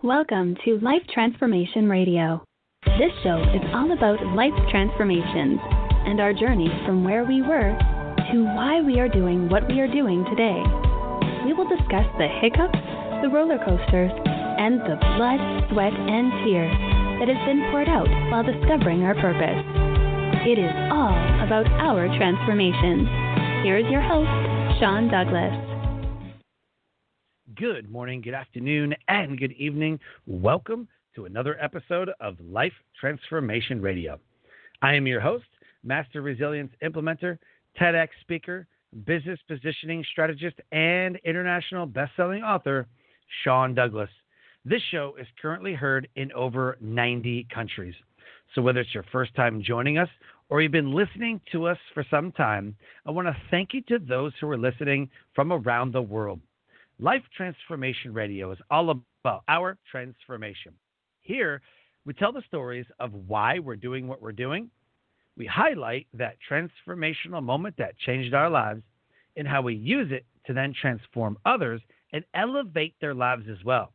Welcome to Life Transformation Radio. This show is all about life transformations and our journey from where we were to why we are doing what we are doing today. We will discuss the hiccups, the roller coasters, and the blood, sweat, and tears that has been poured out while discovering our purpose. It is all about our transformations. Here is your host, Sean Douglas. Good morning, good afternoon, and good evening. Welcome to another episode of Life Transformation Radio. I am your host, Master Resilience Implementer, TEDx speaker, business positioning strategist, and international best-selling author, Sean Douglas. This show is currently heard in over 90 countries. So whether it's your first time joining us or you've been listening to us for some time, I want to thank you to those who are listening from around the world. Life Transformation Radio is all about our transformation. Here, we tell the stories of why we're doing what we're doing. We highlight that transformational moment that changed our lives and how we use it to then transform others and elevate their lives as well.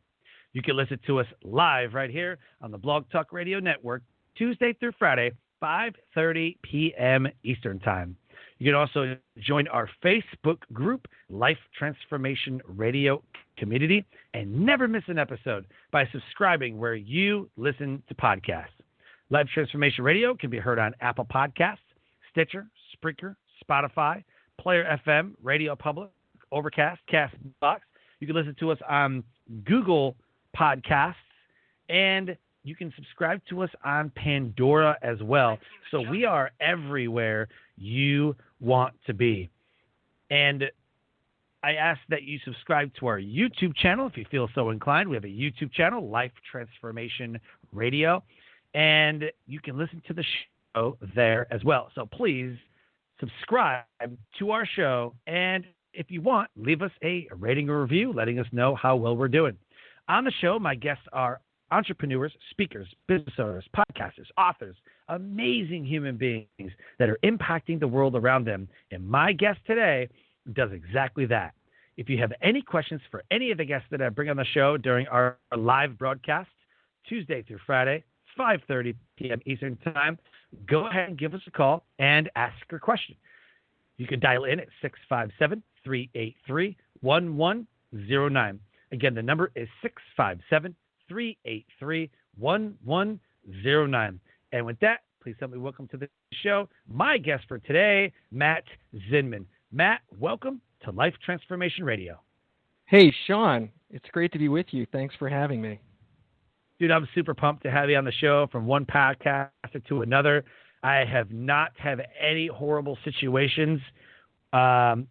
You can listen to us live right here on the Blog Talk Radio Network, Tuesday through Friday, 5:30 p.m. Eastern Time. You can also join our Facebook group, Life Transformation Radio Community, and never miss an episode by subscribing where you listen to podcasts. Life Transformation Radio can be heard on Apple Podcasts, Stitcher, Spreaker, Spotify, Player FM, Radio Public, Overcast, Castbox. You can listen to us on Google Podcasts, and you can subscribe to us on Pandora as well. So we are everywhere you want to be. And I ask that you subscribe to our YouTube channel if you feel so inclined. We have a YouTube channel, Life Transformation Radio, and you can listen to the show there as well. So please subscribe to our show, and if you want, leave us a rating or review letting us know how well we're doing. On the show, my guests are entrepreneurs, speakers, business owners, podcasters, authors, amazing human beings that are impacting the world around them. And my guest today does exactly that. If you have any questions for any of the guests that I bring on the show during our live broadcast, Tuesday through Friday, 5:30 p.m. Eastern Time, go ahead and give us a call and ask your question. You can dial in at 657-383-1109. Again, the number is 657-383-1109. And with that, please help me welcome to the show my guest for today, Matt Zinman. Matt, welcome to Life Transformation Radio. Hey, Sean. It's great to be with you. Thanks for having me. Dude, I'm super pumped to have you on the show from one podcaster to another. I have not had any horrible situations and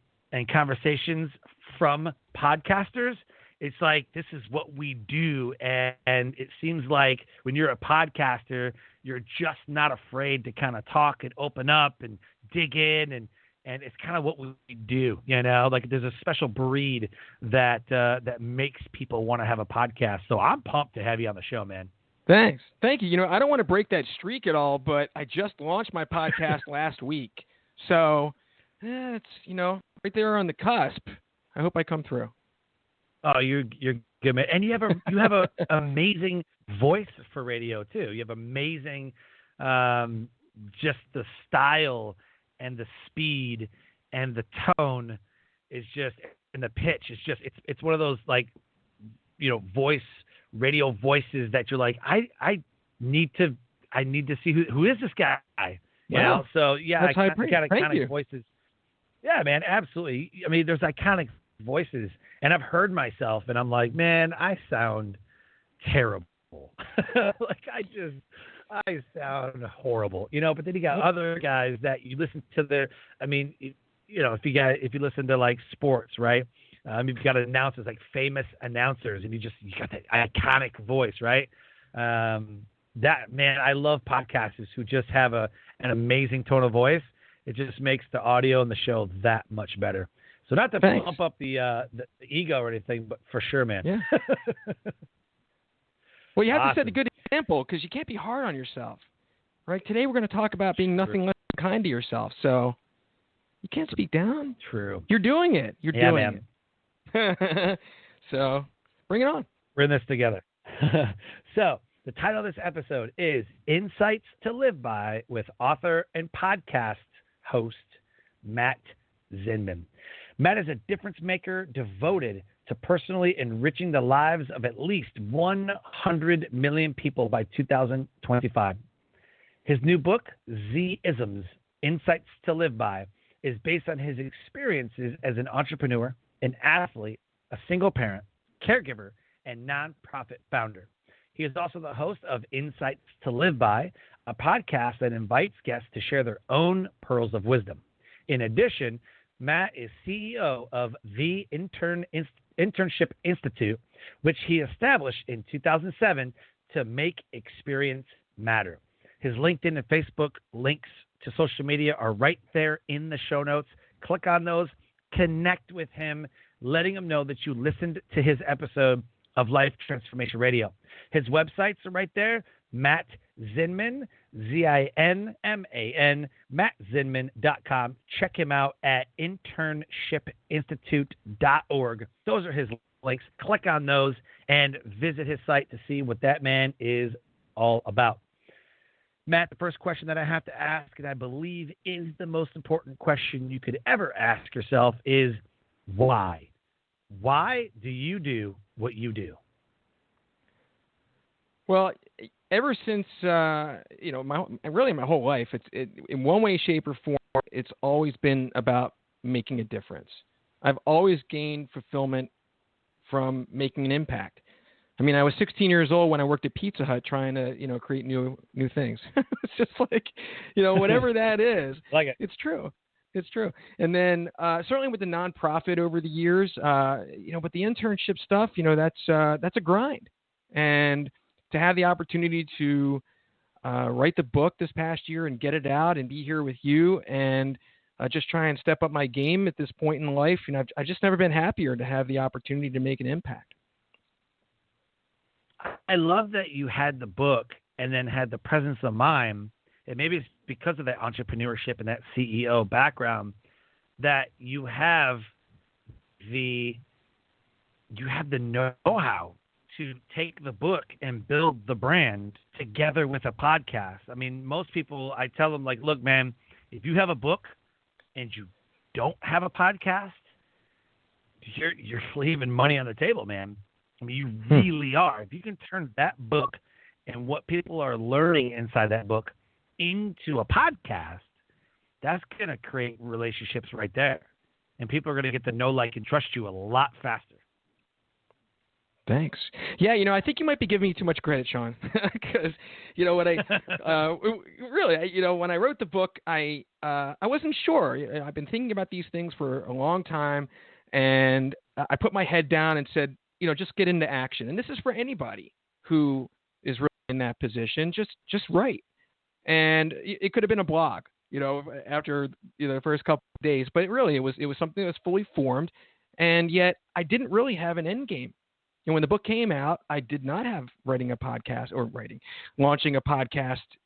conversations from podcasters. It's like this is what we do, and it seems like when you're a podcaster, you're just not afraid to kind of talk and open up and dig in, and it's kind of what we do, you know. Like there's a special breed that makes people want to have a podcast. So I'm pumped to have you on the show, man. Thanks. Thank you. You know, I don't want to break that streak at all, but I just launched my podcast last week, so it's right there on the cusp. I hope I come through. Oh, you're good, man. And you have a amazing voice for radio too. You have amazing, just the style and the speed and the tone is just, and the pitch is just, it's one of those like, radio voices that you're like, I need to see who is this guy. You know? So yeah, iconic voices. Yeah, man, absolutely. I mean, there's iconic voices, and I've heard myself, and I'm like, man, I sound terrible. Like I sound horrible, But then you got other guys that you listen to their. I mean, if you listen to like sports, right? You've got announcers, like famous announcers, and you got that iconic voice, right? That man, I love podcasters who just have an amazing tone of voice. It just makes the audio and the show that much better. So not to pump up the ego or anything, but for sure, man. Yeah. Well, you have to set a good example because you can't be hard on yourself, right? Today we're going to talk about being nothing less than kind to yourself. So you can't speak down. True. You're doing it. You're doing it. So bring it on. We're in this together. So, the title of this episode is Insights to Live By with author and podcast host Matt Zinman. Matt is a difference maker devoted to personally enriching the lives of at least 100 million people by 2025. His new book, Z-isms, Insights to Live By, is based on his experiences as an entrepreneur, an athlete, a single parent, caregiver, and nonprofit founder. He is also the host of Insights to Live By, a podcast that invites guests to share their own pearls of wisdom. In addition, Matt is CEO of the Internship Institute, which he established in 2007 to make experience matter. His LinkedIn and Facebook links to social media are right there in the show notes. Click on those, connect with him, letting him know that you listened to his episode of Life Transformation Radio. His websites are right there, Matt Zinman, Zinman, mattzinman.com. Check him out at internshipinstitute.org. Those are his links. Click on those and visit his site to see what that man is all about. Matt, the first question that I have to ask, and I believe is the most important question you could ever ask yourself, is why? Why do you do what you do? Well, ever since my whole life, it's in one way, shape, or form, it's always been about making a difference. I've always gained fulfillment from making an impact. I mean, I was 16 years old when I worked at Pizza Hut trying to, create new things. It's just like, whatever that is. Like it. It's true. It's true. And then certainly with the nonprofit over the years, but the internship stuff, that's a grind. And to have the opportunity to write the book this past year and get it out and be here with you and just try and step up my game at this point in life, I've just never been happier to have the opportunity to make an impact. I love that you had the book and then had the presence of mind, and maybe it's because of that entrepreneurship and that CEO background that you have the know-how to take the book and build the brand together with a podcast. I mean, most people, I tell them, like, look, man, if you have a book and you don't have a podcast, you're leaving money on the table, man. I mean, you really are. If you can turn that book and what people are learning inside that book into a podcast, that's going to create relationships right there. And people are going to get to know, like, and trust you a lot faster. Thanks. Yeah, I think you might be giving me too much credit, Sean, because when I wrote the book, I wasn't sure. I've been thinking about these things for a long time, and I put my head down and said, just get into action. And this is for anybody who is really in that position. Just write. And it could have been a blog, after the first couple of days, but it was something that was fully formed, and yet I didn't really have an end game. And when the book came out, I did not have launching a podcast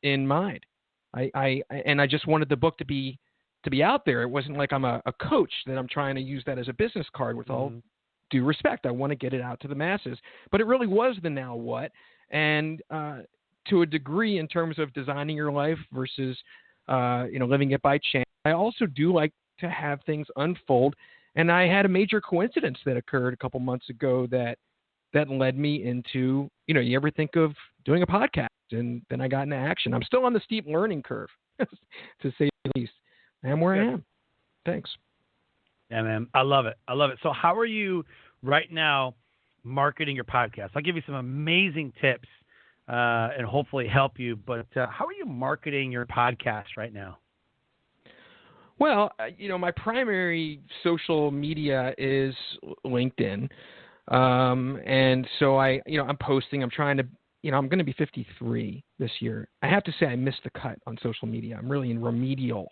in mind. I just wanted the book to be out there. It wasn't like I'm a coach that I'm trying to use that as a business card with all due respect. I want to get it out to the masses. But it really was the now what. And to a degree, in terms of designing your life versus living it by chance, I also do like to have things unfold. And I had a major coincidence that occurred a couple months ago that led me into, you ever think of doing a podcast? And then I got into action. I'm still on the steep learning curve, to say the least. I am where I am. Thanks. Yeah, man. I love it. So how are you right now marketing your podcast? I'll give you some amazing tips and hopefully help you. But how are you marketing your podcast right now? Well, my primary social media is LinkedIn. And so I'm posting, I'm trying to, I'm going to be 53 this year. I have to say I missed the cut on social media. I'm really in remedial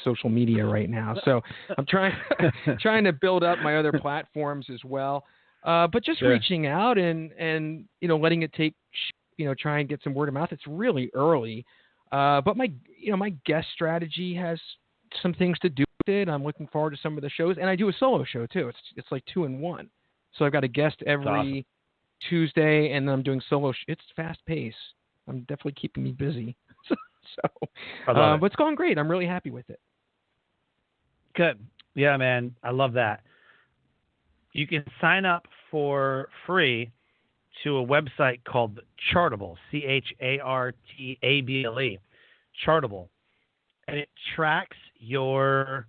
social media right now. So I'm trying to build up my other platforms as well. But just reaching out and letting it take, try and get some word of mouth. It's really early. But my guest strategy has some things to do with it. I'm looking forward to some of the shows, and I do a solo show too. It's like 2 in 1. So I've got a guest every Tuesday, and then I'm doing solo. It's fast paced. I'm definitely keeping me busy. But it's going great. I'm really happy with it. Good. Yeah, man. I love that. You can sign up for free to a website called Chartable, Chartable, Chartable. And it tracks your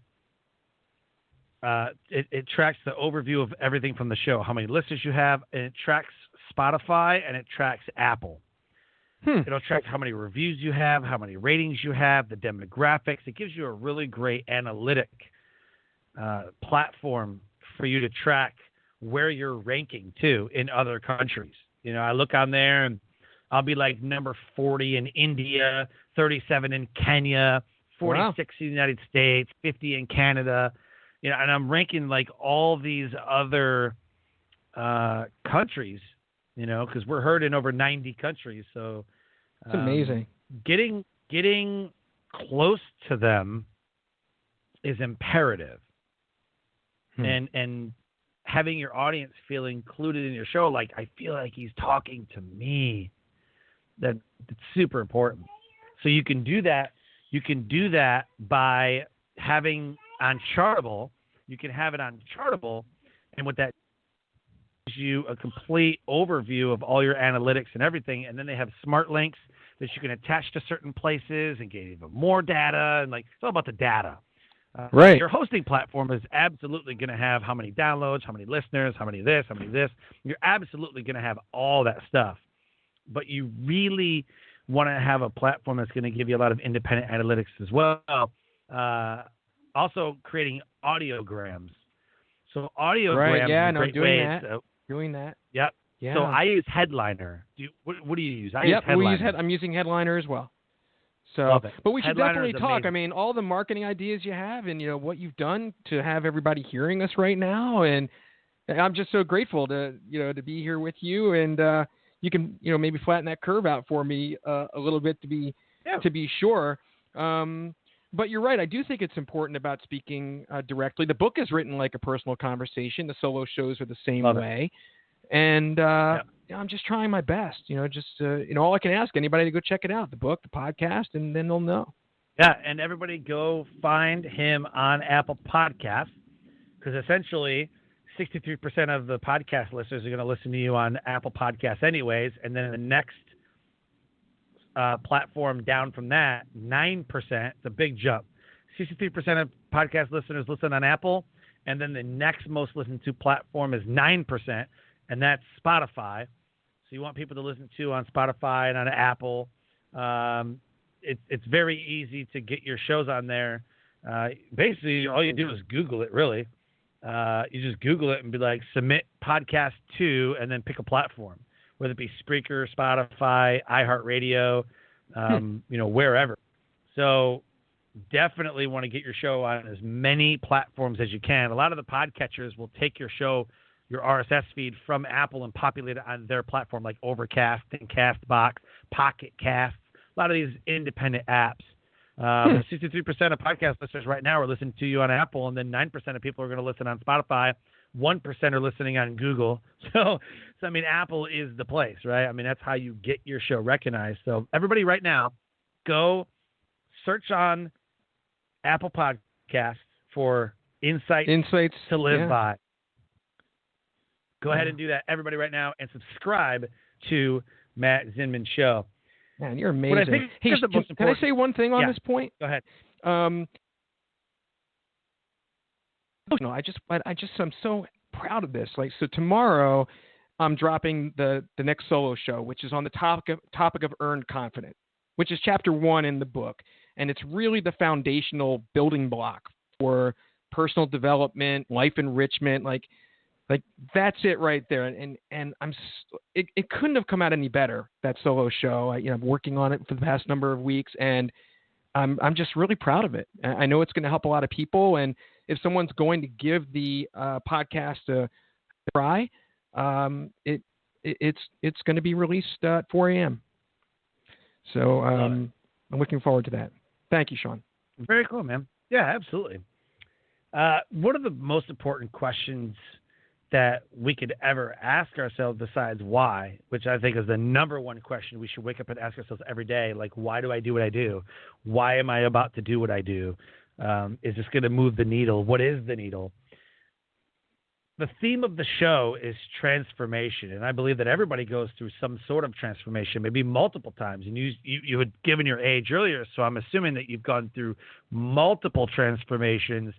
it tracks the overview of everything from the show, how many listeners you have, and it tracks Spotify and it tracks Apple. It'll track how many reviews you have, how many ratings you have, the demographics. It gives you a really great analytic platform for you to track where you're ranking too in other countries. You know, I look on there and I'll be like number 40 in India, 37 in Kenya, 46 in the United States, 50 in Canada. You know, and I'm ranking like all these other countries, you know, because we're heard in over 90 countries. So it's amazing. Getting close to them is imperative. And having your audience feel included in your show, like I feel like he's talking to me, that's super important. So you can do that. You can do that by having on Chartable. You can have it on Chartable, and what that gives you a complete overview of all your analytics and everything. And then they have smart links that you can attach to certain places and get even more data. And like it's all about the data. Right. Your hosting platform is absolutely going to have how many downloads, how many listeners, how many this, how many this. You're absolutely going to have all that stuff. But you really want to have a platform that's going to give you a lot of independent analytics as well. Also creating audiograms. So audiograms is a great way. Doing that. Yep. Yeah. So I use Headliner. What do you use? I use Headliner. I'm using Headliner as well. So, but we should definitely talk. I mean, all the marketing ideas you have, and you know what you've done to have everybody hearing us right now, and I'm just so grateful to be here with you, and you can maybe flatten that curve out for me a little bit to be sure. But you're right. I do think it's important about speaking directly. The book is written like a personal conversation. The solo shows are the same way. And I'm just trying my best, all I can ask anybody to go check it out, the book, the podcast, and then they'll know. Yeah. And everybody go find him on Apple Podcasts, because essentially 63% of the podcast listeners are going to listen to you on Apple Podcasts anyways. And then the next platform down from that, 9%, it's a big jump. 63% of podcast listeners listen on Apple. And then the next most listened to platform is 9%. And that's Spotify. So you want people to listen to on Spotify and on Apple. It's very easy to get your shows on there. Basically, all you do is Google it, really. You just Google it and be like, submit podcast to, and then pick a platform, whether it be Spreaker, Spotify, iHeartRadio, wherever. So definitely want to get your show on as many platforms as you can. A lot of the podcatchers will take your show, your RSS feed from Apple, and populate it on their platform, like Overcast and Castbox, Pocket Cast, a lot of these independent apps. 63% of podcast listeners right now are listening to you on Apple, and then 9% of people are going to listen on Spotify. 1% are listening on Google. So I mean, Apple is the place, right? I mean, that's how you get your show recognized. So everybody right now, go search on Apple Podcasts for Insights to Live By. Go ahead and do that, everybody, right now, and subscribe to Matt Zinman Show. Man, you're amazing. Hey, can I say one thing on this point? Go ahead. I'm so proud of this. Like, so tomorrow, I'm dropping the next solo show, which is on the topic of earned confidence, which is chapter 1 in the book, and it's really the foundational building block for personal development, life enrichment, like that's it right there. And it couldn't have come out any better, that solo show. I'm working on it for the past number of weeks, and I'm just really proud of it. I know it's going to help a lot of people. And if someone's going to give the podcast a try, it's going to be released at 4 a.m. So I'm looking forward to that. Thank you, Sean. Very cool, man. Yeah, absolutely. One of the most important questions that we could ever ask ourselves besides why, which I think is the number one question we should wake up and ask ourselves every day. Like, why do I do what I do? Why am I about to do what I do? Is this going to move the needle? What is the needle? The theme of the show is transformation, and I believe that everybody goes through some sort of transformation, maybe multiple times. And you had given your age earlier, so I'm assuming that you've gone through multiple transformations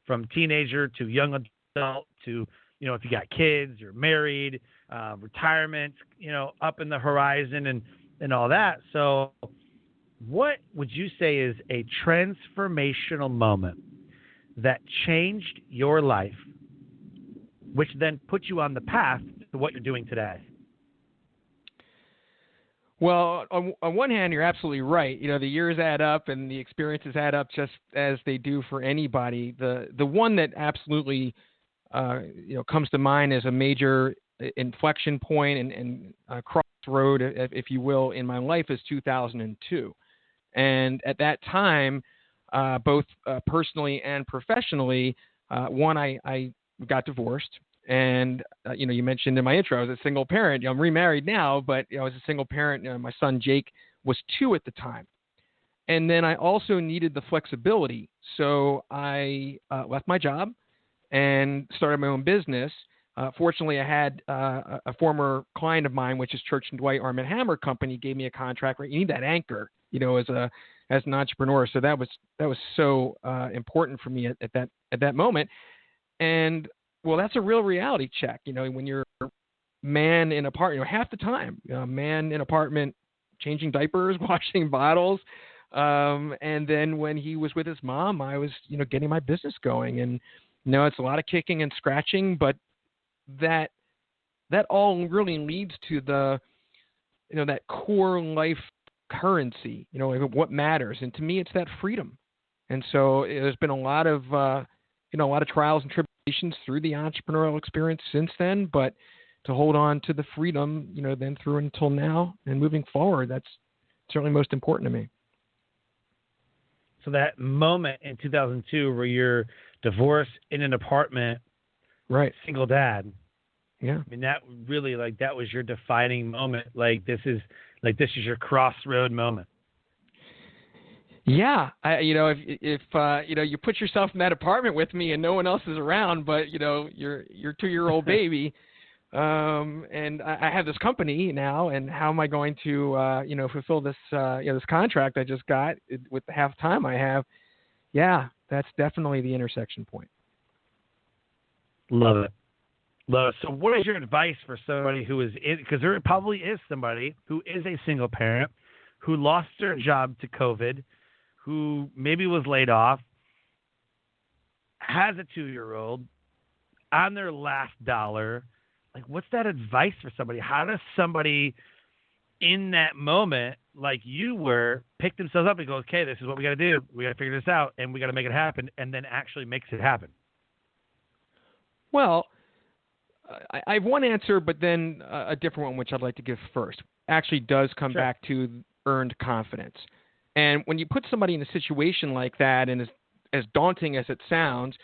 from teenager to young adult to, if you got kids, you're married, retirement, up in the horizon and all that. So what would you say is a transformational moment that changed your life, which then put you on the path to what you're doing today? Well, on one hand, you're absolutely right. The years add up and the experiences add up just as they do for anybody. The one that absolutely comes to mind as a major inflection point and crossroad, if you will, in my life is 2002. And at that time, both personally and professionally, I got divorced. And, you mentioned in my intro, I was a single parent. I'm remarried now, but I was a single parent. My son, Jake, was 2 at the time. And then I also needed the flexibility. So I left my job and started my own business. Fortunately, I had a former client of mine, which is Church and Dwight Arm & Hammer Company, gave me a contract where you need that anchor, as an entrepreneur. So that was so important for me at that moment. And well, that's a real reality check. When you're a man in apartment, half the time, man in apartment, changing diapers, washing bottles. And then when he was with his mom, I was, getting my business going. And, it's a lot of kicking and scratching, but that all really leads to the, that core life currency, what matters. And to me, it's that freedom. And so there's been a lot of trials and tribulations through the entrepreneurial experience since then, but to hold on to the freedom, then through until now and moving forward, that's certainly most important to me. So that moment in 2002 where you're divorced in an apartment, right, single dad. Yeah. I mean, that really, that was your defining moment. This is your crossroad moment. Yeah, if you put yourself in that apartment with me and no one else is around, but your 2-year-old baby, and I have this company now, and how am I going to fulfill this this contract I just got with the half time I have? Yeah, that's definitely the intersection point. Love it. So what is your advice for somebody who is in, because there probably is somebody who is a single parent who lost their job to COVID, who maybe was laid off, has a 2-year-old on their last dollar. What's that advice for somebody? How does somebody in that moment, like you were, pick themselves up and go, okay, this is what we got to do. We got to figure this out, and we got to make it happen, and then actually makes it happen? Well, I have one answer, but then a different one, which I'd like to give first. Actually does come back to earned confidence. And when you put somebody in a situation like that, and as daunting as it sounds,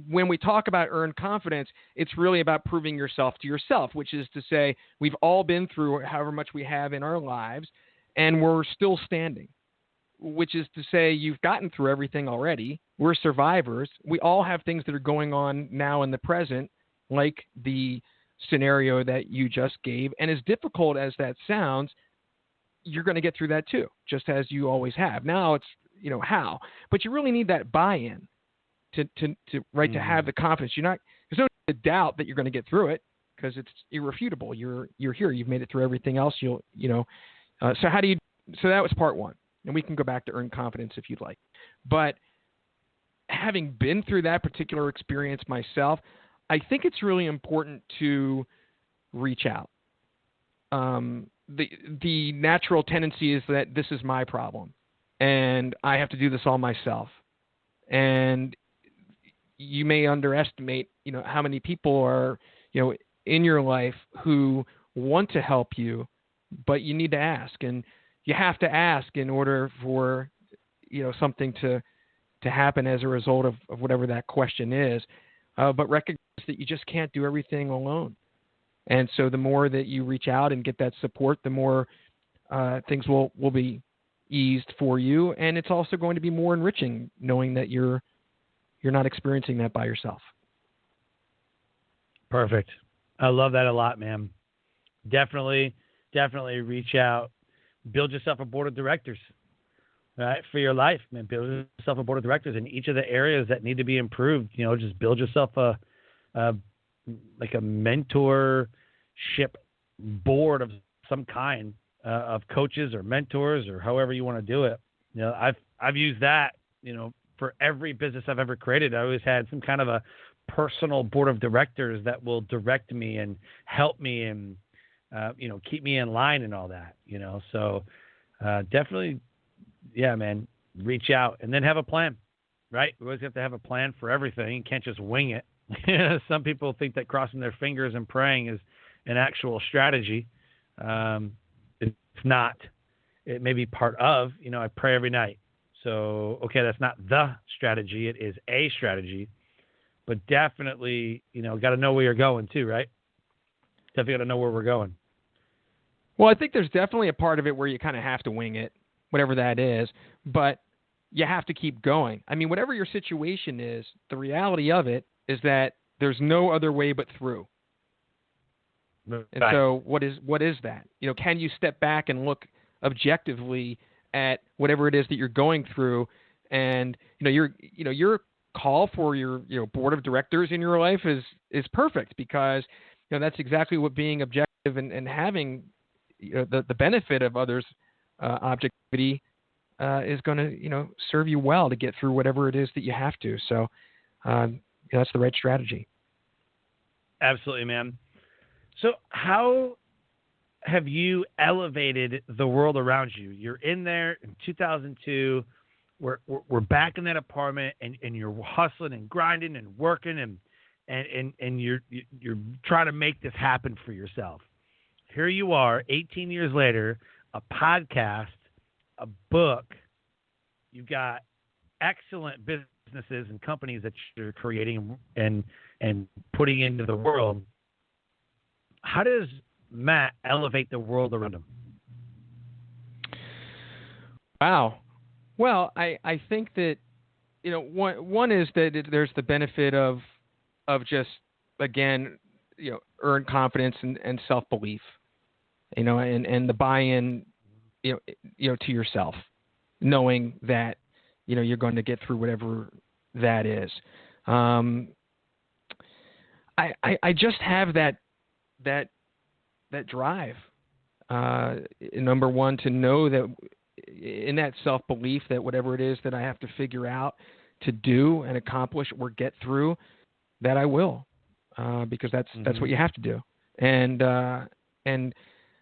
when we talk about earned confidence, it's really about proving yourself to yourself, which is to say we've all been through however much we have in our lives, and we're still standing, which is to say you've gotten through everything already. We're survivors. We all have things that are going on now in the present, like the scenario that you just gave. And as difficult as that sounds, you're going to get through that too, just as you always have. Now it's, how. But you really need that buy-in to have the confidence. There's no doubt that you're going to get through it because it's irrefutable. You're here. You've made it through everything else. So that was part one. And we can go back to earn confidence if you'd like. But having been through that particular experience myself, I think it's really important to reach out. The natural tendency is that this is my problem and I have to do this all myself. And you may underestimate, how many people are, in your life who want to help you, but you need to ask, and you have to ask in order for, something to happen as a result of whatever that question is. but recognize that you just can't do everything alone. And so the more that you reach out and get that support, the more things will be eased for you. And it's also going to be more enriching knowing that you're not experiencing that by yourself. Perfect. I love that a lot, man. Definitely reach out. Build yourself a board of directors, right, for your life, man. Build yourself a board of directors in each of the areas that need to be improved. Just build yourself a mentorship board of some kind of coaches or mentors or however you want to do it. I've used that, for every business I've ever created. I always had some kind of a personal board of directors that will direct me and help me and, keep me in line and all that, So definitely, yeah, man, reach out and then have a plan, right? We always have to have a plan for everything. You can't just wing it. Some people think that crossing their fingers and praying is an actual strategy. It's not. It may be part of, I pray every night. So, okay, that's not the strategy. It is a strategy. But definitely, got to know where you're going too, right? Definitely got to know where we're going. Well, I think there's definitely a part of it where you kind of have to wing it, whatever that is, but you have to keep going. I mean, whatever your situation is, the reality of it is that there's no other way but through. Right. And so what is that? Can you step back and look objectively at whatever it is that you're going through, and your call for your board of directors in your life is perfect, because that's exactly what being objective and having the benefit of others' objectivity is going to serve you well to get through whatever it is that you have to. So that's the right strategy. Absolutely, man. So how have you elevated the world around you? You're in there in 2002. We're back in that apartment, and you're hustling and grinding and working, and you're trying to make this happen for yourself. Here you are, 18 years later, a podcast, a book. You've got excellent businesses and companies that you're creating and putting into the world. How does Matt elevate the world around him? Wow. Well, I think that, one is that there's the benefit of just, again, earned confidence and self-belief, and the buy-in, to yourself, knowing that, you're going to get through whatever that is. I just have that drive. Number one, to know that in that self-belief that whatever it is that I have to figure out to do and accomplish or get through, that I will, because that's what you have to do. And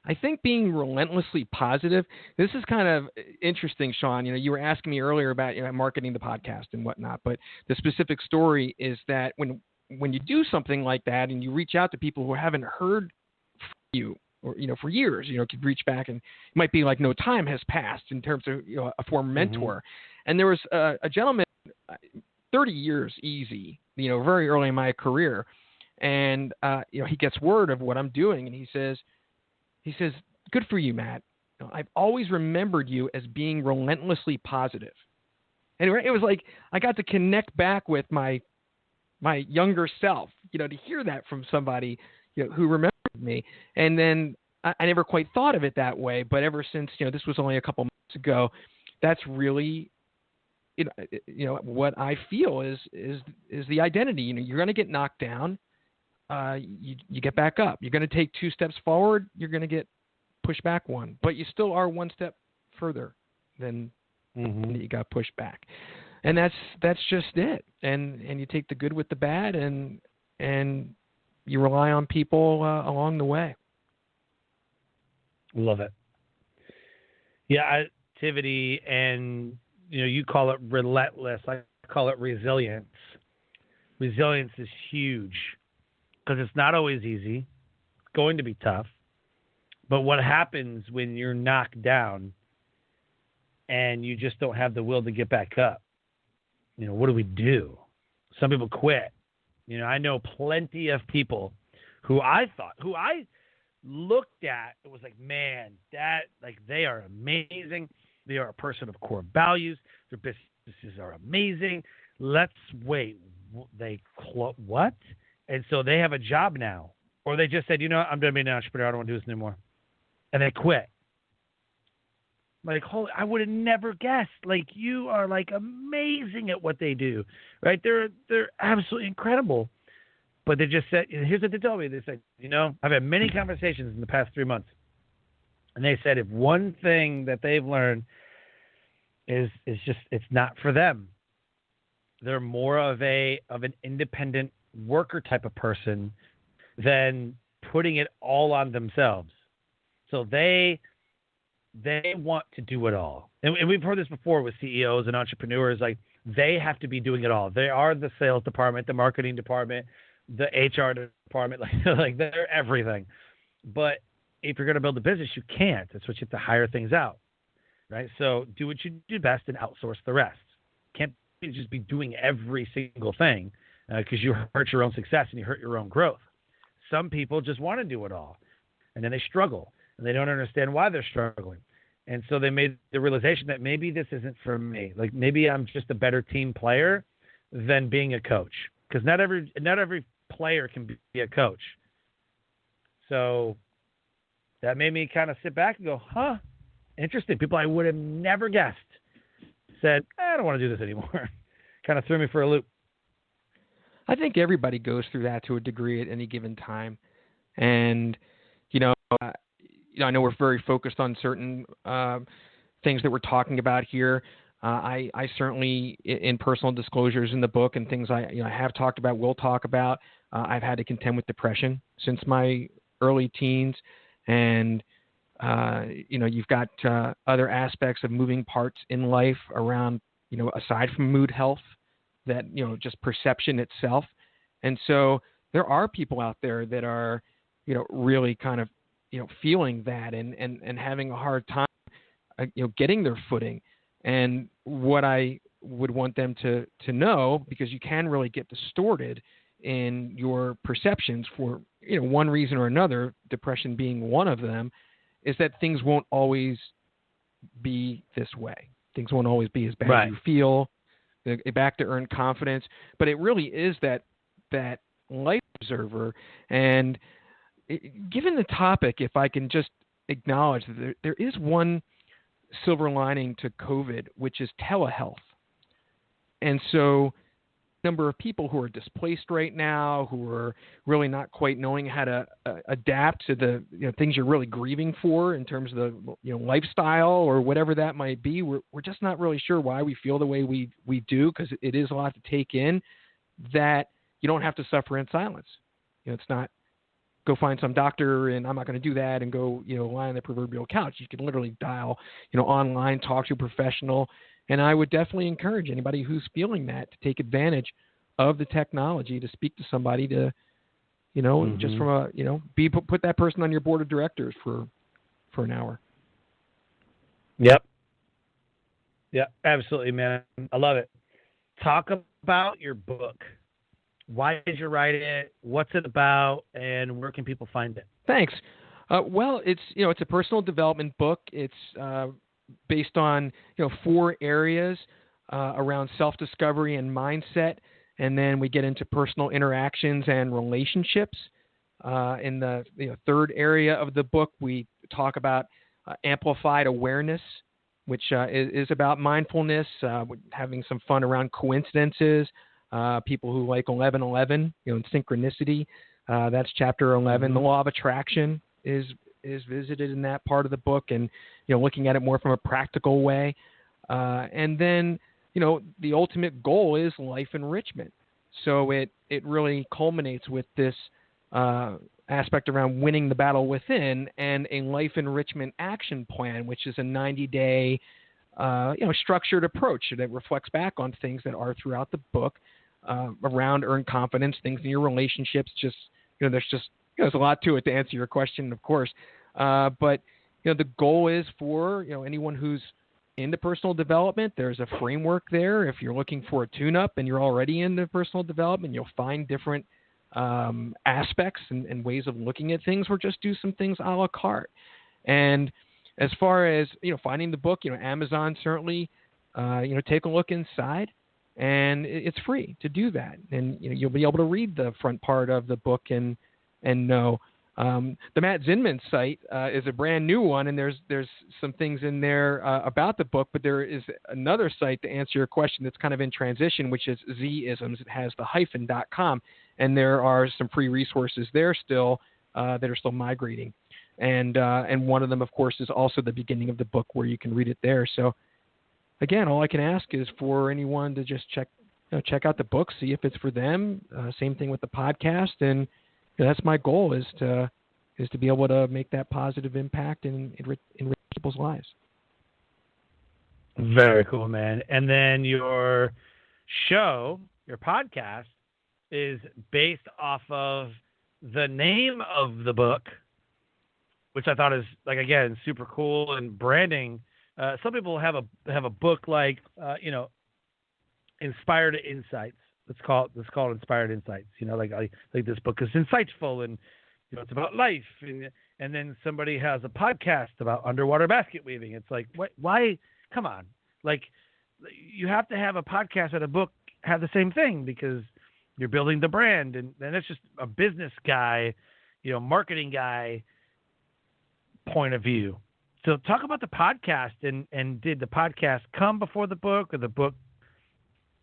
I think being relentlessly positive, this is kind of interesting, Sean. You were asking me earlier about marketing the podcast and whatnot, but the specific story is that when you do something like that and you reach out to people who haven't heard from you, or for years, could reach back, and it might be like no time has passed in terms of a former mentor. And there was a gentleman, 30 years easy, very early in my career, and he gets word of what I'm doing, and he says, "Good for you, Matt. I've always remembered you as being relentlessly positive." And it was like I got to connect back with my younger self, to hear that from somebody who remembered me. And then I never quite thought of it that way, but ever since this was only a couple months ago, that's really what I feel is the identity. You're going to get knocked down, you get back up. You're going to take 2 steps forward, you're going to get pushed back 1, but you still are 1 step further than you got pushed back. And that's just it. And you take the good with the bad, and you rely on people along the way. Love it. Yeah, activity, and you call it relentless. I call it resilience. Resilience is huge because it's not always easy. It's going to be tough. But what happens when you're knocked down and you just don't have the will to get back up? What do we do? Some people quit. I know plenty of people who I looked at, it was like, man, they are amazing. They are a person of core values. Their businesses are amazing. Let's wait. What? And so they have a job now. Or they just said, I'm going to be an entrepreneur. I don't want to do this anymore. And they quit. Like, I would have never guessed. Like, you are like amazing at what they do, right? They're absolutely incredible. But they just said, here's what they told me. They said, I've had many conversations in the past 3 months. And they said, if one thing that they've learned is just, it's not for them. They're more of an independent worker type of person than putting it all on themselves. So they want to do it all. And we've heard this before with CEOs and entrepreneurs. Like, they have to be doing it all. They are the sales department, the marketing department, the HR department. Like they're everything. But if you're going to build a business, you can't. That's what you have to hire things out, right? So do what you do best and outsource the rest. Can't just be doing every single thing because you hurt your own success and you hurt your own growth. Some people just want to do it all, and then they struggle. And they don't understand why they're struggling. And so they made the realization that maybe this isn't for me. Like, maybe I'm just a better team player than being a coach. Because not every player can be a coach. So that made me kind of sit back and go, interesting. People I would have never guessed said, I don't want to do this anymore. Kind of threw me for a loop. I think everybody goes through that to a degree at any given time. And, I know we're very focused on certain things that we're talking about here. I certainly, in personal disclosures in the book and things I have talked about, will talk about, I've had to contend with depression since my early teens. And, you've got other aspects of moving parts in life around, aside from mood health, that, just perception itself. And so there are people out there that are, really kind of, feeling that and having a hard time, getting their footing. And what I would want them to know, because you can really get distorted in your perceptions for, one reason or another, depression being one of them, is that things won't always be this way. Things won't always be as bad as you feel, back to earn confidence. But it really is that life observer. And given the topic, if I can just acknowledge that there is one silver lining to COVID, which is telehealth. And so a number of people who are displaced right now, who are really not quite knowing how to adapt to the things you're really grieving for in terms of the lifestyle or whatever that might be, we're just not really sure why we feel the way we do, because it is a lot to take in, that you don't have to suffer in silence. It's not go find some doctor and I'm not going to do that and go, lie on the proverbial couch. You can literally dial, online, talk to a professional. And I would definitely encourage anybody who's feeling that to take advantage of the technology, to speak to somebody, to, just from a, put that person on your board of directors for an hour. Yep. Yeah, absolutely, man. I love it. Talk about your book. Why did you write it? What's it about? And where can people find it? Thanks. Well, it's a personal development book. It's based on 4 areas around self-discovery and mindset, and then we get into personal interactions and relationships. In the 3rd area of the book, we talk about amplified awareness, which is about mindfulness, having some fun around coincidences. People who like 11:11, and synchronicity. That's chapter 11. Mm-hmm. The law of attraction is visited in that part of the book, and looking at it more from a practical way. And then the ultimate goal is life enrichment. So it really culminates with this aspect around winning the battle within, and a life enrichment action plan, which is a 90-day structured approach that reflects back on things that are throughout the book. Around earn confidence, things in your relationships. Just there's a lot to it to answer your question, of course. But the goal is for anyone who's into personal development, there's a framework there. If you're looking for a tune-up and you're already into personal development, you'll find different aspects and ways of looking at things, or just do some things a la carte. And as far as, finding the book, Amazon certainly, take a look inside, and it's free to do that. And you'll be able to read the front part of the book and know. The Matt Zinman site is a brand new one, and there's some things in there about the book, but there is another site to answer your question that's kind of in transition, which is Z-isms. It has the -.com, and there are some free resources there still that are still migrating. And one of them, of course, is also the beginning of the book where you can read it there. So, again, all I can ask is for anyone to just check out the book, see if it's for them. Same thing with the podcast, and that's my goal, is to be able to make that positive impact and enrich people's lives. Very cool, man. And then your show, your podcast, is based off of the name of the book, which I thought is, like, again, super cool, and branding. Some people have a book like Inspired Insights. It's called Inspired Insights. Like this book is insightful, and it's about life. And then somebody has a podcast about underwater basket weaving. It's like, why? Come on, like, you have to have a podcast and a book have the same thing, because you're building the brand, and it's just a business guy, marketing guy point of view. So talk about the podcast, and did the podcast come before the book, or the book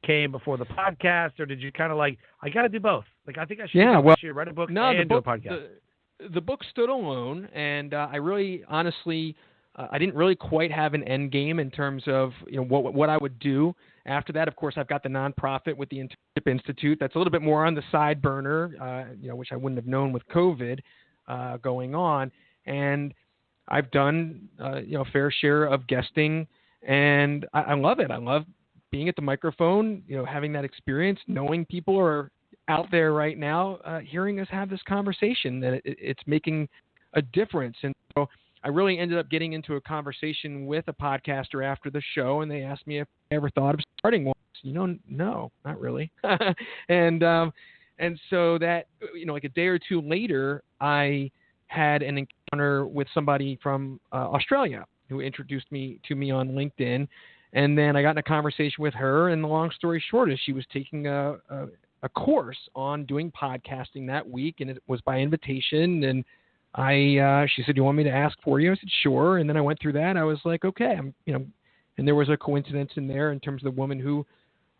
came before the podcast, or did you kind of like, I got to do both? Like, I think I should write a book and do a podcast. The book stood alone, and I really, honestly, I didn't really quite have an end game in terms of what I would do after that. Of course, I've got the nonprofit with the Internship Institute. That's a little bit more on the side burner, which I wouldn't have known with COVID going on. And I've done a fair share of guesting, and I love it. I love being at the microphone, having that experience, knowing people are out there right now, hearing us have this conversation, that it's making a difference. And so I really ended up getting into a conversation with a podcaster after the show, and they asked me if I ever thought of starting one. No, not really. And so that, like a day or two later, I had an encounter with somebody from Australia who introduced me on LinkedIn. And then I got in a conversation with her, and the long story short is she was taking a course on doing podcasting that week, and it was by invitation. And she said, "Do you want me to ask for you?" I said, "Sure." And then I went through that. I was like, "Okay." And there was a coincidence in there in terms of the woman who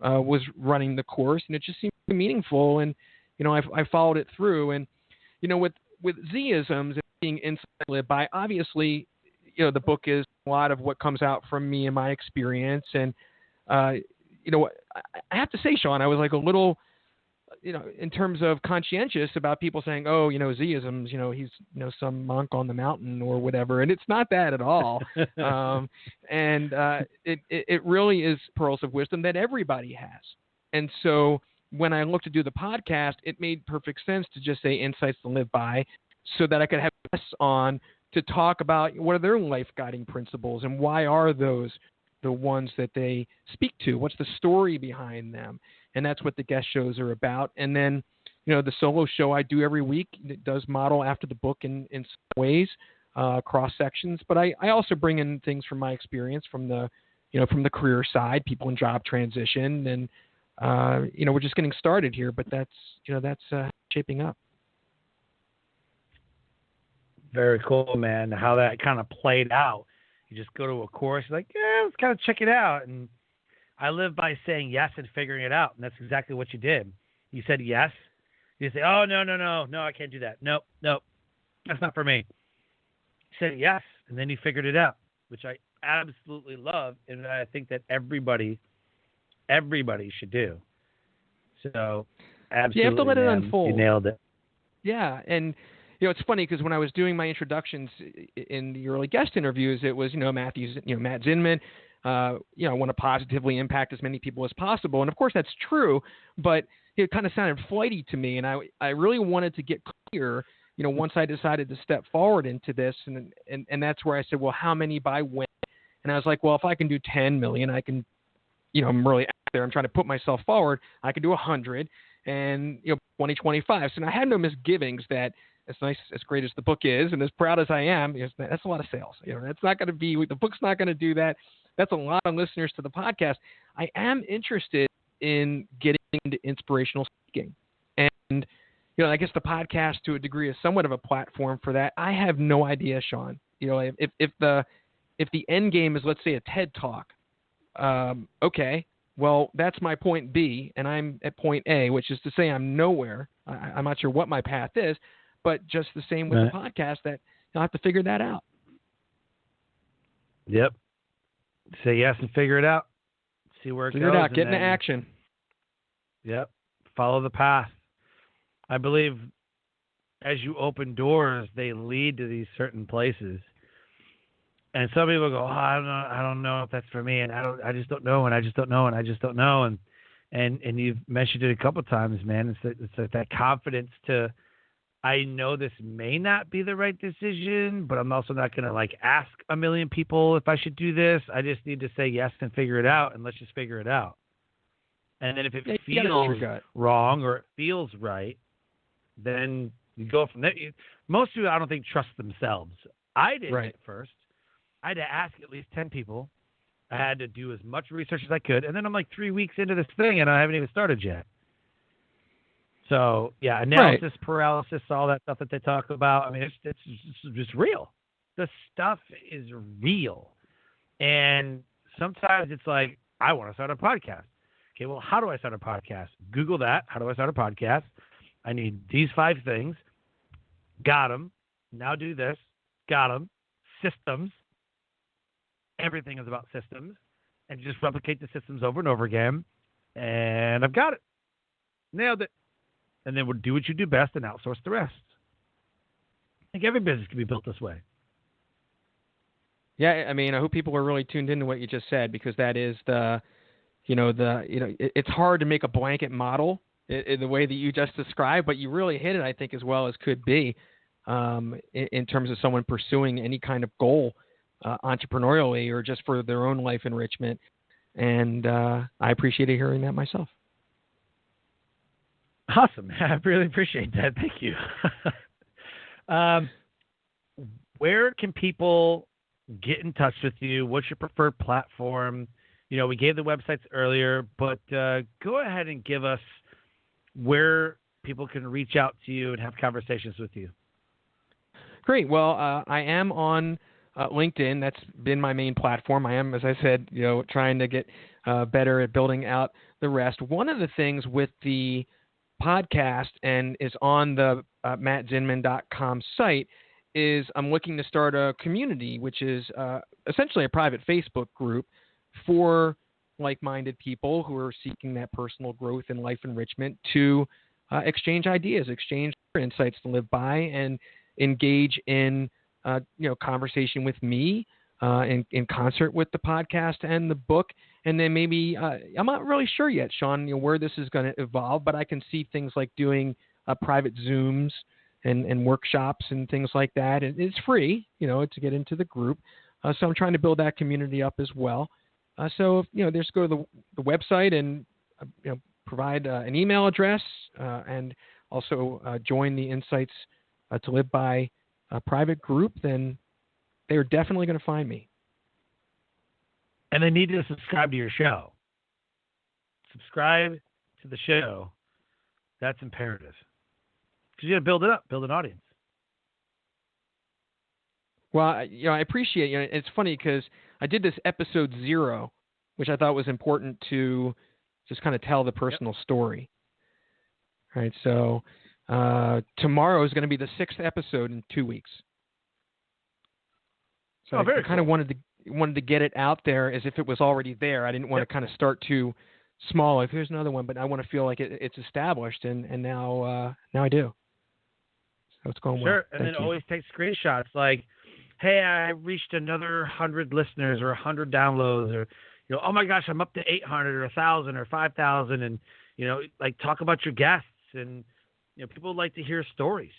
was running the course, and it just seemed meaningful. And I followed it through. And with Z-isms and being insight lived by, obviously, the book is a lot of what comes out from me and my experience. And, I have to say, Sean, I was like a little, in terms of conscientious about people saying, "Oh, Z-isms, he's, some monk on the mountain or whatever." And it's not that at all. It really is pearls of wisdom that everybody has. And so when I looked to do the podcast, it made perfect sense to just say insights to live by, so that I could have guests on to talk about what are their life guiding principles, and why are those the ones that they speak to? What's the story behind them? And that's what the guest shows are about. And then, the solo show I do every week, it does model after the book in some ways, cross sections. But I also bring in things from my experience from the career side, people in job transition. And, we're just getting started here, but that's shaping up. Very cool, man. How that kind of played out. You just go to a course, like, let's kind of check it out. And I live by saying yes and figuring it out. And that's exactly what you did. You said yes. You say, "Oh, no, I can't do that. Nope, that's not for me." You said yes, and then you figured it out, which I absolutely love. And I think that everybody should do. So, absolutely, you have to let it man, unfold. You nailed it. Yeah, and it's funny because when I was doing my introductions in the early guest interviews, it was Matt Zinman. I want to positively impact as many people as possible, and of course that's true. But it kind of sounded flighty to me, and I really wanted to get clear. Once I decided to step forward into this, and that's where I said, well, how many by when? And I was like, well, if I can do 10 million, I can, I'm really out there. I'm trying to put myself forward. I can do 100 and, 2025. So I had no misgivings that as nice, as great as the book is, and as proud as I am, that's a lot of sales. That's not going to be, the book's not going to do that. That's a lot of listeners to the podcast. I am interested in getting into inspirational speaking. And, I guess the podcast to a degree is somewhat of a platform for that. I have no idea, Sean. If the end game is, let's say, a TED Talk, okay, well, that's my point B, and I'm at point A, which is to say I'm nowhere. I'm not sure what my path is, but just the same with the podcast, that I'll have to figure that out. Yep. Say yes and figure it out. See where it goes. Figure it out. Get into action. Yep. Follow the path. I believe as you open doors, they lead to these certain places. And some people go, I don't know if that's for me, and I just don't know, and I just don't know, and I just don't know, and you've mentioned it a couple of times, man. It's like that confidence to, I know this may not be the right decision, but I'm also not going to ask a million people if I should do this. I just need to say yes and figure it out, and let's just figure it out. And then if it feels wrong or it feels right, then you go from there. Most people, I don't think, trust themselves. I did at first. I had to ask at least 10 people. I had to do as much research as I could. And then I'm 3 weeks into this thing, and I haven't even started yet. So, yeah, analysis, paralysis, all that stuff that they talk about. I mean, it's just real. The stuff is real. And sometimes it's like, I want to start a podcast. Okay, well, how do I start a podcast? Google that. How do I start a podcast? I need these 5 things. Got them. Now do this. Got them. Systems. Everything is about systems. And just replicate the systems over and over again. And I've got it. Nailed it. And then we'll do what you do best and outsource the rest. I think every business can be built this way. Yeah, I mean, I hope people are really tuned into what you just said, because that is it's hard to make a blanket model in the way that you just described, but you really hit it, I think, as well as could be, in terms of someone pursuing any kind of goal, entrepreneurially or just for their own life enrichment. And I appreciated hearing that myself. Awesome. I really appreciate that. Thank you. Where can people get in touch with you? What's your preferred platform? We gave the websites earlier, but go ahead and give us where people can reach out to you and have conversations with you. Great. Well, I am on LinkedIn. That's been my main platform. I am, as I said, trying to get better at building out the rest. One of the things with the podcast and is on the mattzinman.com site is I'm looking to start a community, which is essentially a private Facebook group for like-minded people who are seeking that personal growth and life enrichment to exchange ideas, exchange insights to live by, and engage in conversation with me in concert with the podcast and the book. And then maybe I'm not really sure yet, Sean, where this is going to evolve, but I can see things like doing private Zooms and workshops and things like that. And it's free, to get into the group. So I'm trying to build that community up as well. So, just go to the website and, provide an email address and also join the Insights to Live By private group, then they are definitely going to find me. And they need to subscribe to your show. Subscribe to the show. That's imperative. Because you got to build it up, build an audience. Well, I appreciate, it's funny because I did this episode 0, which I thought was important to just kind of tell the personal story. All right, so tomorrow is going to be the 6th episode in 2 weeks. So I kind of wanted to get it out there as if it was already there. I didn't want to kind of start too small. Like, here's another one, but I want to feel like it's established, and now I do. So it's going well. Sure, and then always take screenshots like, hey, I reached another 100 listeners or 100 downloads, or, oh my gosh, I'm up to 800 or 1,000 or 5,000. And, talk about your guests. And, people like to hear stories.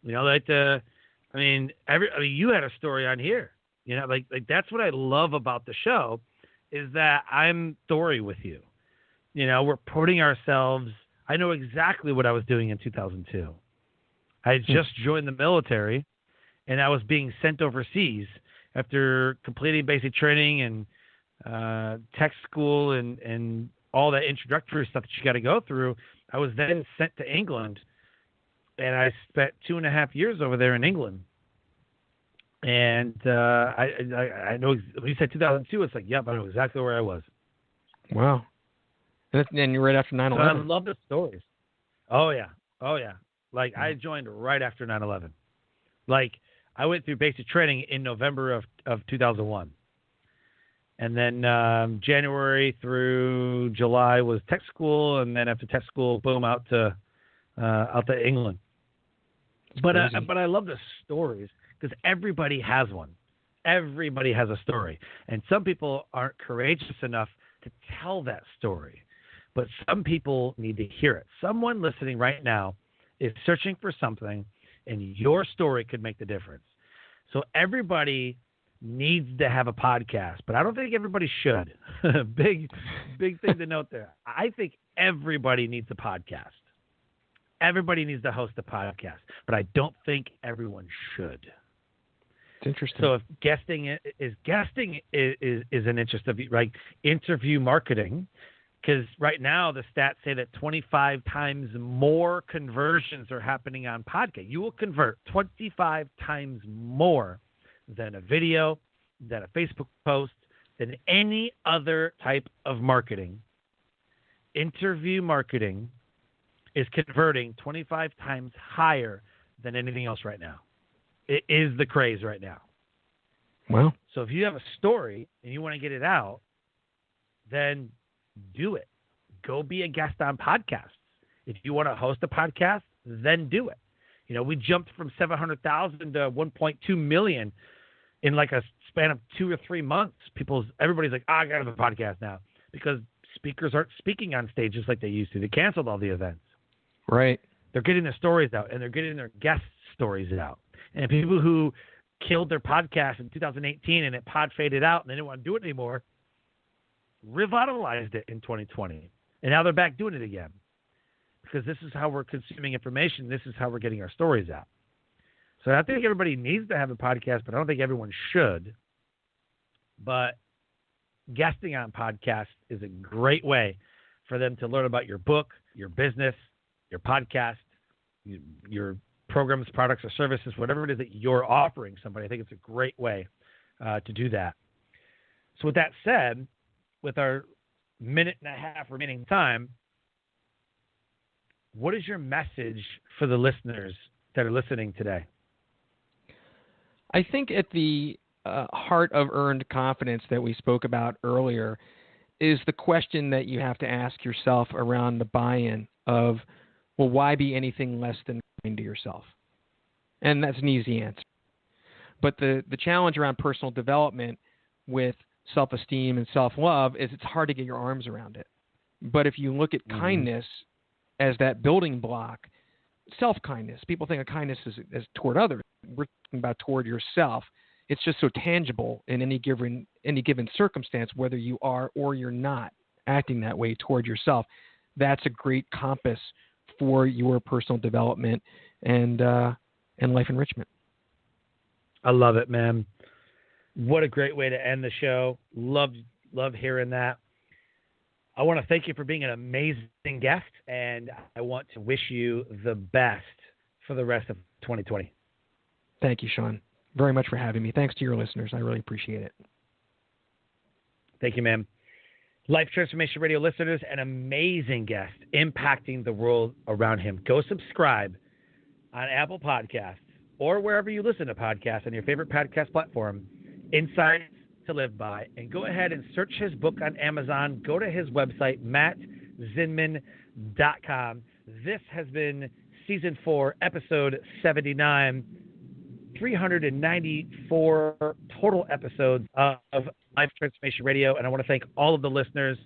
You had a story on here. You know, like that's what I love about the show is that I'm story with you. You know, we're putting ourselves. I know exactly what I was doing in 2002. I had just joined the military, and I was being sent overseas after completing basic training and tech school and all that introductory stuff that you got to go through. I was then sent to England, and I spent 2.5 years over there in England. And I know when you said 2002, it's like, yep, I know exactly where I was. Wow. And you're right after 9/11. So I love the stories. Oh, yeah. Like, I joined right after 9/11. Like, I went through basic training in November of 2001. And then January through July was tech school, and then after tech school, boom, out to England. But I love the stories because everybody has one. Everybody has a story, and some people aren't courageous enough to tell that story, but some people need to hear it. Someone listening right now is searching for something, and your story could make the difference. So everybody needs to have a podcast, but I don't think everybody should. Big thing to note there. I think everybody needs a podcast. Everybody needs to host a podcast, but I don't think everyone should. It's interesting. So if guesting is an interest of you, right? Interview marketing, because right now the stats say that 25 times more conversions are happening on podcast. You will convert 25 times more than a video, than a Facebook post, than any other type of marketing. Interview marketing is converting 25 times higher than anything else right now. It is the craze right now. Wow. So if you have a story and you want to get it out, then do it. Go be a guest on podcasts. If you want to host a podcast, then do it. You know, we jumped from 700,000 to 1.2 million in like a span of 2 or 3 months. Everybody's like, I got to have a podcast now because speakers aren't speaking on stages like they used to. They canceled all the events. Right. They're getting their stories out, and they're getting their guest stories out. And people who killed their podcast in 2018 and it pod faded out and they didn't want to do it anymore, revitalized it in 2020. And now they're back doing it again. Because this is how we're consuming information. This is how we're getting our stories out. So I think everybody needs to have a podcast, but I don't think everyone should. But guesting on podcasts is a great way for them to learn about your book, your business, your podcast, your programs, products, or services, whatever it is that you're offering somebody. I think it's a great way to do that. So with that said, with our minute and a half remaining time, what is your message for the listeners that are listening today? I think at the heart of earned confidence that we spoke about earlier is the question that you have to ask yourself around the buy-in of, well, why be anything less than kind to yourself? And that's an easy answer. But the challenge around personal development with self-esteem and self-love is it's hard to get your arms around it. But if you look at kindness as that building block, self-kindness, people think of kindness as toward others. We're talking about toward yourself. It's just so tangible in any given circumstance, whether you are or you're not acting that way toward yourself. That's a great compass for your personal development and life enrichment. I love it, man. What a great way to end the show. Love hearing that. I want to thank you for being an amazing guest, and I want to wish you the best for the rest of 2020. Thank you, Sean, very much for having me. Thanks to your listeners. I really appreciate it. Thank you, man. Life Transformation Radio listeners, an amazing guest impacting the world around him. Go subscribe on Apple Podcasts or wherever you listen to podcasts on your favorite podcast platform, Insights to Live By, and go ahead and search his book on Amazon. Go to his website, mattzinman.com. This has been Season 4, Episode 79, 394 total episodes of Life Transformation Radio, and I want to thank all of the listeners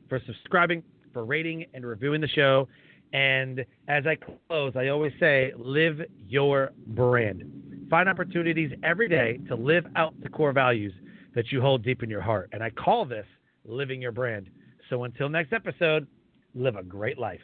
for subscribing, for rating and reviewing the show. And as I close, I always say, live your brand. find opportunities every day to live out the core values that you hold deep in your heart. And I call this living your brand. So until next episode, live a great life.